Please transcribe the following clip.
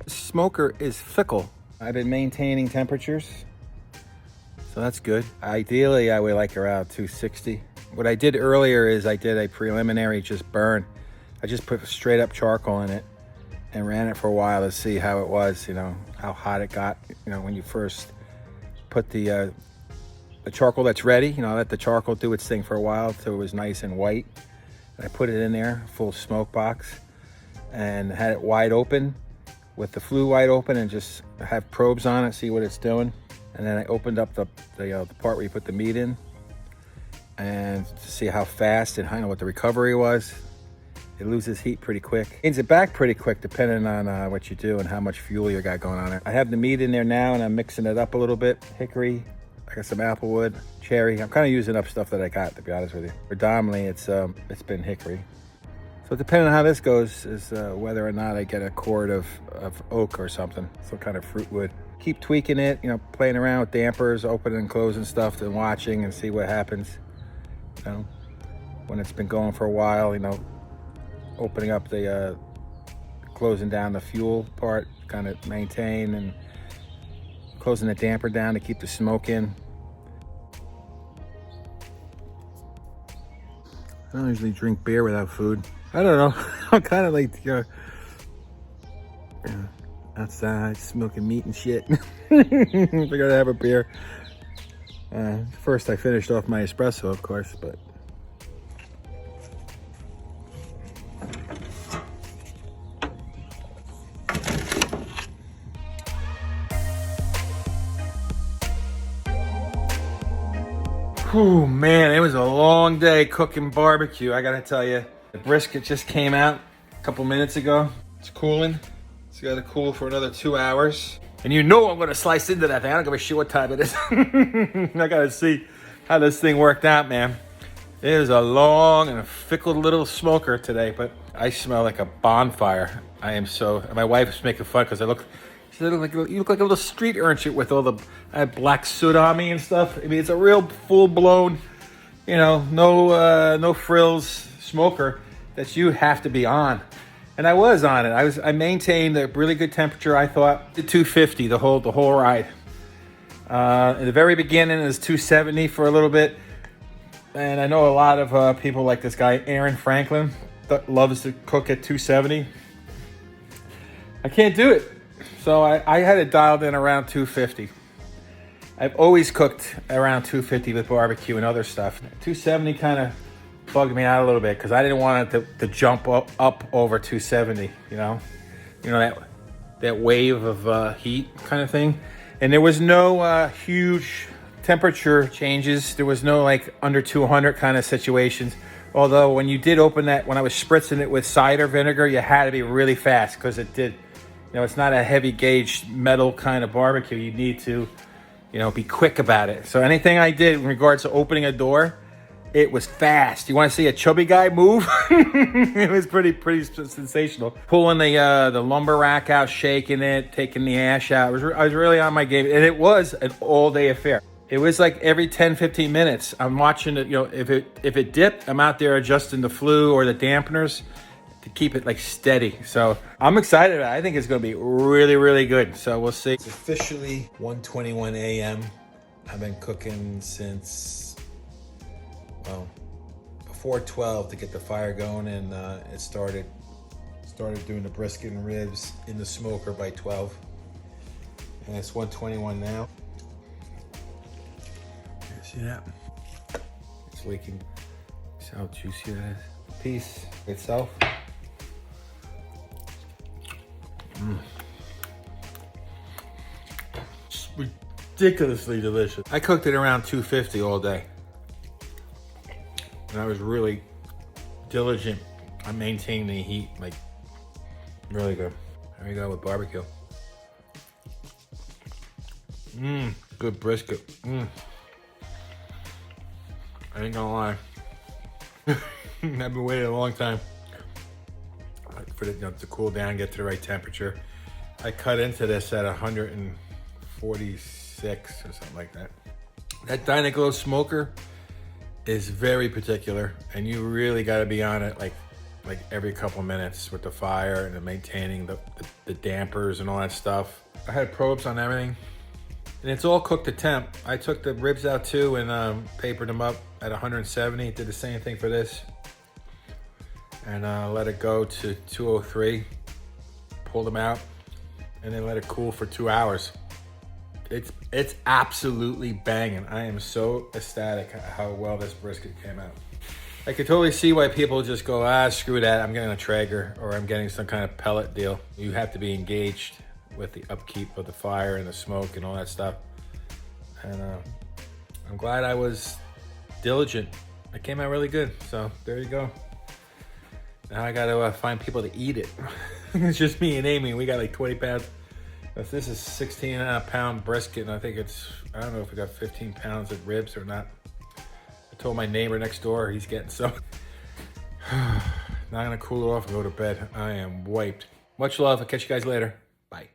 Smoker is fickle. I've been maintaining temperatures, so that's good. Ideally, I would like around 260. What I did earlier is I did a preliminary just burn. I just put straight up charcoal in it and ran it for a while to see how it was, you know, how hot it got. You know, when you first put the charcoal that's ready, you know, let the charcoal do its thing for a while till it was nice and white. And I put it in there, full smoke box, and had it wide open with the flue wide open and just have probes on it, see what it's doing. And then I opened up the part where you put the meat in and to see how fast and how, what the recovery was. It loses heat pretty quick. Gains it back pretty quick depending on what you do and how much fuel you got going on it. I have the meat in there now and I'm mixing it up a little bit. Hickory, I got some applewood, cherry. I'm kind of using up stuff that I got, to be honest with you. Predominantly, it's been hickory. So depending on how this goes is whether or not I get a cord of oak or something, some kind of fruit wood. Keep tweaking it, you know, playing around with dampers, opening and closing stuff and watching and see what happens. You know, when it's been going for a while, you know, opening up the, closing down the fuel part, kind of maintain, and closing the damper down to keep the smoke in. I don't usually drink beer without food. I don't know. I'm kind of like, outside smoking meat and shit. Figured I'd have a beer. First I finished off my espresso, of course, but oh man, it was a long day cooking barbecue, I gotta tell you. The brisket just came out a couple minutes ago. It's cooling. It's gotta cool for another 2 hours. And you know I'm gonna slice into that thing. I don't give a shit what time it is. I gotta see how this thing worked out, man. It is a long and a fickle little smoker today, but I smell like a bonfire. I am so, my wife's making fun because she look like, you look like a little street urchin with all the black soot on me and stuff. I mean, it's a real full-blown, you know, no frills smoker that you have to be on. And I was on it. I maintained a really good temperature, I thought. The 250 the whole ride. In the very beginning it was 270 for a little bit. And I know a lot of people like this guy, Aaron Franklin, that loves to cook at 270. I can't do it. So I had it dialed in around 250. I've always cooked around 250 with barbecue and other stuff. 270 kind of bugged me out a little bit because I didn't want it to jump up over 270, you know that wave of heat kind of thing. And there was no huge temperature changes. There was no like under 200 kind of situations. Although when you did open that, when I was spritzing it with cider vinegar, you had to be really fast because it did. You know, it's not a heavy gauge metal kind of barbecue. You need to, you know, be quick about it. So anything I did in regards to opening a door, it was fast. You want to see a chubby guy move? It was pretty sensational. Pulling the lumber rack out, shaking it, taking the ash out. I was really on my game, and it was an all-day affair. It was like every 10, 15 minutes, I'm watching it. You know, if it dipped, I'm out there adjusting the flue or the dampeners to keep it like steady. So I'm excited about it. I think it's going to be really, really good. So we'll see. It's officially 1:21 a.m. I've been cooking since, well, before 12 to get the fire going, and it started doing the brisket and ribs in the smoker by 12. And it's 1:21 now. See that? So we can see how juicy it is. Piece itself. It's ridiculously delicious. I cooked it around 250 all day. And I was really diligent on maintaining the heat, like really good. There we go with barbecue. Good brisket. I ain't gonna lie. I've been waiting a long time for it to cool down, get to the right temperature. I cut into this at 146 or something like that. That Dyna-Glo smoker is very particular, and you really got to be on it like like every couple minutes with the fire and maintaining the dampers and all that stuff. I had probes on everything. And it's all cooked to temp. I took the ribs out too and papered them up at 170. Did the same thing for this. And let it go to 203. Pulled them out and then let it cool for 2 hours. It's absolutely banging. I am so ecstatic how well this brisket came out. I could totally see why people just go, screw that, I'm getting a Traeger or I'm getting some kind of pellet deal. You have to be engaged with the upkeep of the fire and the smoke and all that stuff. And I'm glad I was diligent. It came out really good, so there you go. Now I gotta find people to eat it. It's just me and Amy, we got like 20 pounds. This is 16-pound brisket, and I think I don't know if we got 15 pounds of ribs or not. I told my neighbor next door, he's getting some. Now I'm gonna cool it off and go to bed. I am wiped. Much love, I'll catch you guys later. Bye.